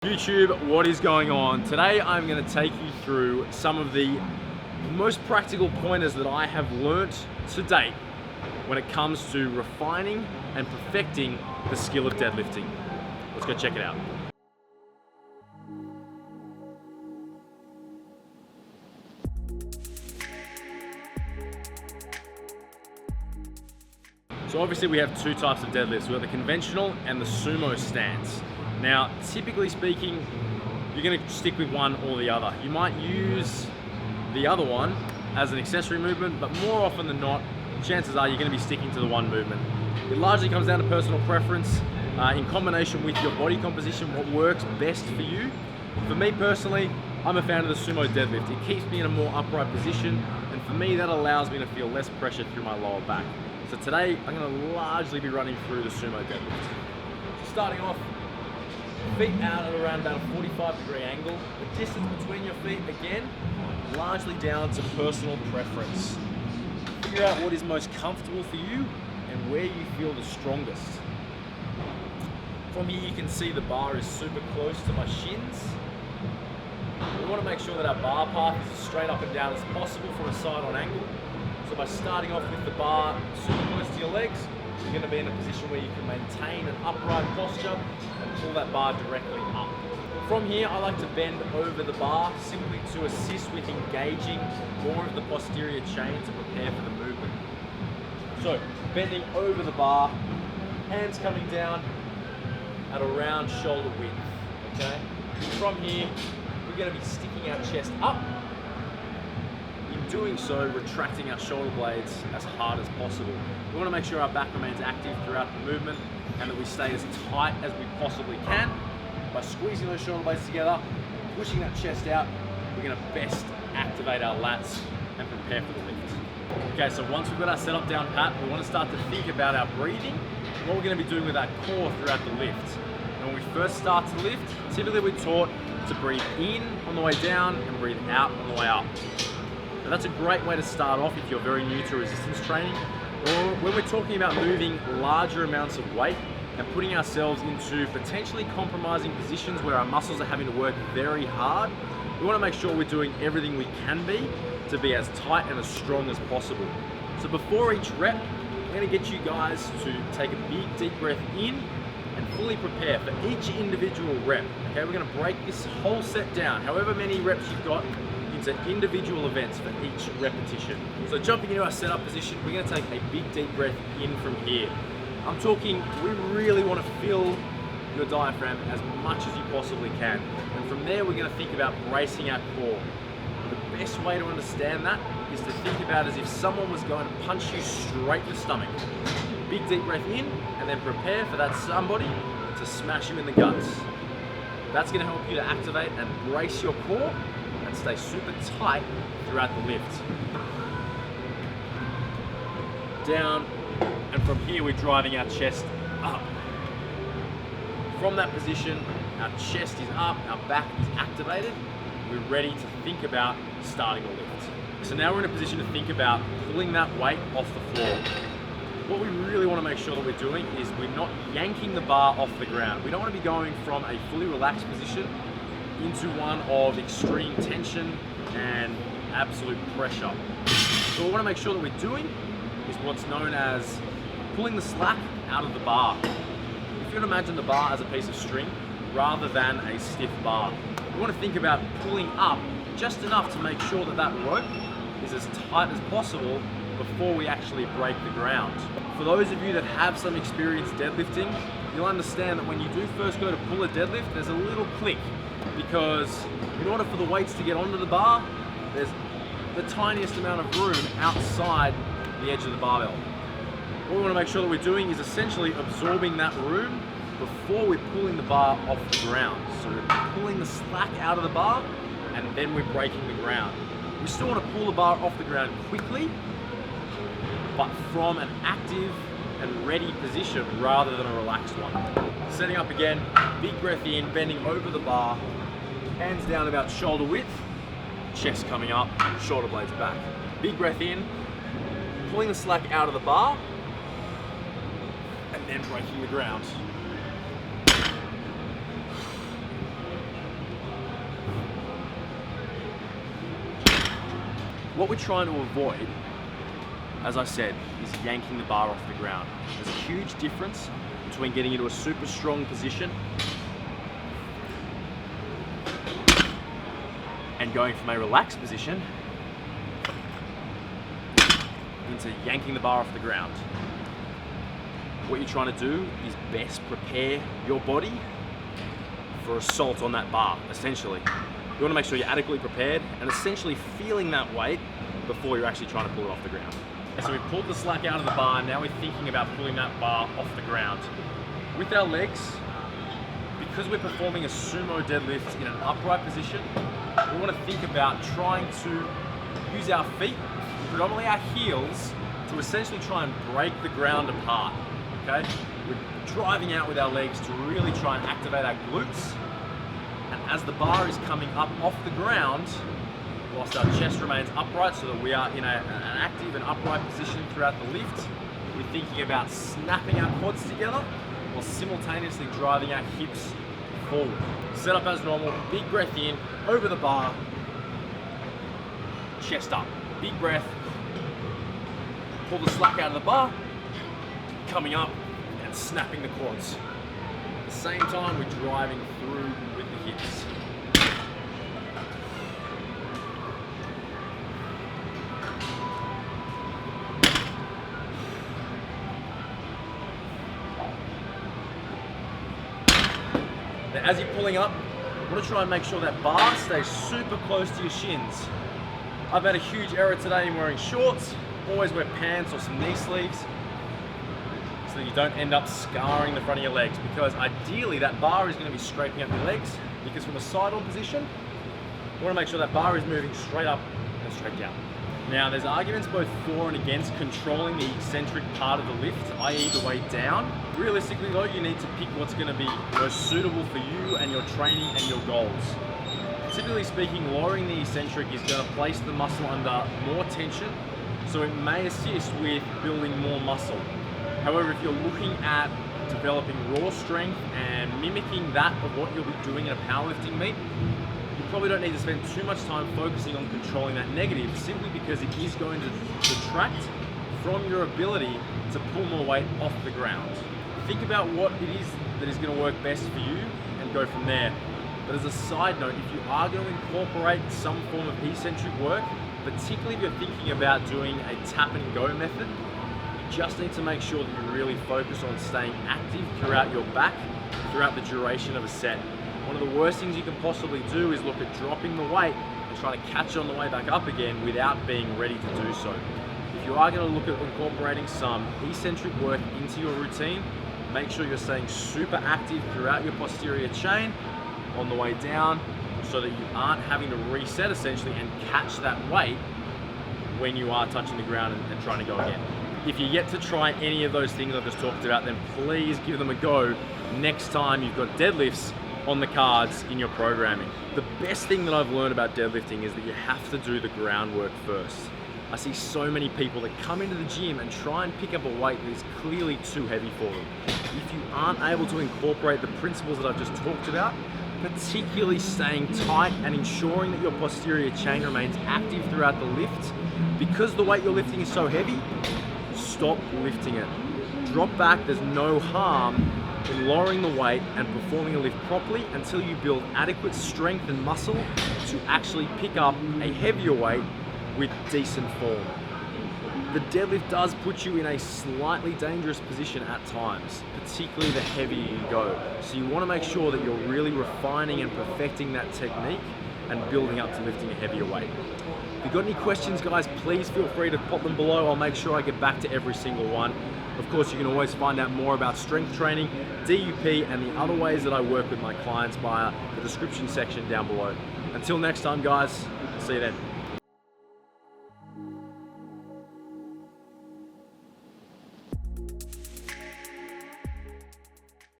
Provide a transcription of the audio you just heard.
YouTube, what is going on? Today I'm going to take you through some of the most practical pointers that I have learnt to date when it comes to refining and perfecting the skill of deadlifting. Let's go check it out. So obviously we have two types of deadlifts. We have the conventional and the sumo stance. Now, typically speaking, you're going to stick with one or the other. You might use the other one as an accessory movement, but more often than not, chances are you're going to be sticking to the one movement. It largely comes down to personal preference in combination with your body composition, what works best for you. For me personally, I'm a fan of the sumo deadlift. It keeps me in a more upright position, and for me that allows me to feel less pressure through my lower back. So today, I'm going to largely be running through the sumo deadlift. So starting off, feet out at around about a 45-degree angle. The distance between your feet, again, largely down to personal preference. Figure out what is most comfortable for you and where you feel the strongest. From here you can see the bar is super close to my shins. We want to make sure that our bar path is as straight up and down as possible from a side-on angle. So by starting off with the bar super close to your legs, you're going to be in a position where you can maintain an upright posture and pull that bar directly up. From here, I like to bend over the bar simply to assist with engaging more of the posterior chain to prepare for the movement. So, bending over the bar, hands coming down at around shoulder width, okay? From here, we're going to be sticking our chest up. In doing so, retracting our shoulder blades as hard as possible. We want to make sure our back remains active throughout the movement and that we stay as tight as we possibly can. By squeezing those shoulder blades together, pushing that chest out, we're going to best activate our lats and prepare for the lift. Okay, so once we've got our setup down pat, we want to start to think about our breathing and what we're going to be doing with our core throughout the lift. And when we first start to lift, typically we're taught to breathe in on the way down and breathe out on the way up. Now that's a great way to start off if you're very new to resistance training, or when we're talking about moving larger amounts of weight and putting ourselves into potentially compromising positions where our muscles are having to work very hard. We want to make sure we're doing everything we can be to be as tight and as strong as possible. So before each rep, I'm going to get you guys to take a big deep breath in and fully prepare for each individual rep. Okay, we're going to break this whole set down, however many reps you've got, into individual events for each repetition. So jumping into our setup position, we're going to take a big deep breath in from here. I'm talking, we really want to fill your diaphragm as much as you possibly can. And from there, we're going to think about bracing our core. The best way to understand that is to think about as if someone was going to punch you straight in the stomach. Big deep breath in, and then prepare for that somebody to smash you in the guts. That's going to help you to activate and brace your core and stay super tight throughout the lift. Down, and from here we're driving our chest up. From that position, our chest is up, our back is activated, we're ready to think about starting the lift. So now we're in a position to think about pulling that weight off the floor. What we really want to make sure that we're doing is we're not yanking the bar off the ground. We don't want to be going from a fully relaxed position into one of extreme tension and absolute pressure. So what we want to make sure that we're doing is what's known as pulling the slack out of the bar. If you can imagine the bar as a piece of string rather than a stiff bar, we want to think about pulling up just enough to make sure that that rope is as tight as possible before we actually break the ground. For those of you that have some experience deadlifting, you'll understand that when you do first go to pull a deadlift, there's a little click, because in order for the weights to get onto the bar, there's the tiniest amount of room outside the edge of the barbell. What we want to make sure that we're doing is essentially absorbing that room before we're pulling the bar off the ground. So we're pulling the slack out of the bar and then we're breaking the ground. We still want to pull the bar off the ground quickly, but from an active and ready position rather than a relaxed one. Setting up again, big breath in, bending over the bar, hands down about shoulder width, chest coming up, shoulder blades back. Big breath in, pulling the slack out of the bar, and then breaking the ground. What we're trying to avoid, as I said, is yanking the bar off the ground. There's a huge difference between getting into a super strong position and going from a relaxed position into yanking the bar off the ground. What you're trying to do is best prepare your body for assault on that bar, essentially. You want to make sure you're adequately prepared and essentially feeling that weight before you're actually trying to pull it off the ground. So we've pulled the slack out of the bar, now we're thinking about pulling that bar off the ground. With our legs, because we're performing a sumo deadlift in an upright position, we want to think about trying to use our feet, predominantly our heels, to essentially try and break the ground apart, okay? We're driving out with our legs to really try and activate our glutes, and as the bar is coming up off the ground, whilst our chest remains upright so that we are in an active and upright position throughout the lift, we're thinking about snapping our quads together while simultaneously driving our hips forward. Set up as normal, big breath in, over the bar, chest up, big breath, pull the slack out of the bar, coming up and snapping the quads. At the same time, we're driving through with the hips. Now, as you're pulling up, you want to try and make sure that bar stays super close to your shins. I've had a huge error today in wearing shorts. Always wear pants or some knee sleeves so that you don't end up scarring the front of your legs, because ideally that bar is going to be scraping up your legs, because from a side-on position, you want to make sure that bar is moving straight up and straight down. Now, there's arguments both for and against controlling the eccentric part of the lift, i.e. the way down. Realistically though, you need to pick what's going to be most suitable for you and your training and your goals. Typically speaking, lowering the eccentric is going to place the muscle under more tension, so it may assist with building more muscle. However, if you're looking at developing raw strength and mimicking that of what you'll be doing in a powerlifting meet, you probably don't need to spend too much time focusing on controlling that negative, simply because it is going to detract from your ability to pull more weight off the ground. Think about what it is that is going to work best for you and go from there. But as a side note, if you are going to incorporate some form of eccentric work, particularly if you're thinking about doing a tap and go method, you just need to make sure that you really focus on staying active throughout your back, throughout the duration of a set. One of the worst things you can possibly do is look at dropping the weight and trying to catch it on the way back up again without being ready to do so. If you are going to look at incorporating some eccentric work into your routine, make sure you're staying super active throughout your posterior chain on the way down, so that you aren't having to reset essentially and catch that weight when you are touching the ground and trying to go again. If you're yet to try any of those things I've just talked about, then please give them a go next time you've got deadlifts on the cards in your programming. The best thing that I've learned about deadlifting is that you have to do the groundwork first. I see so many people that come into the gym and try and pick up a weight that is clearly too heavy for them. If you aren't able to incorporate the principles that I've just talked about, particularly staying tight and ensuring that your posterior chain remains active throughout the lift, because the weight you're lifting is so heavy, stop lifting it. Drop back. There's no harm in lowering the weight and performing a lift properly until you build adequate strength and muscle to actually pick up a heavier weight with decent form. The deadlift does put you in a slightly dangerous position at times, particularly the heavier you go. So you want to make sure that you're really refining and perfecting that technique and building up to lifting a heavier weight. If you've got any questions, guys, please feel free to pop them below. I'll make sure I get back to every single one. Of course, you can always find out more about strength training, DUP, and the other ways that I work with my clients via the description section down below. Until next time, guys, see you then.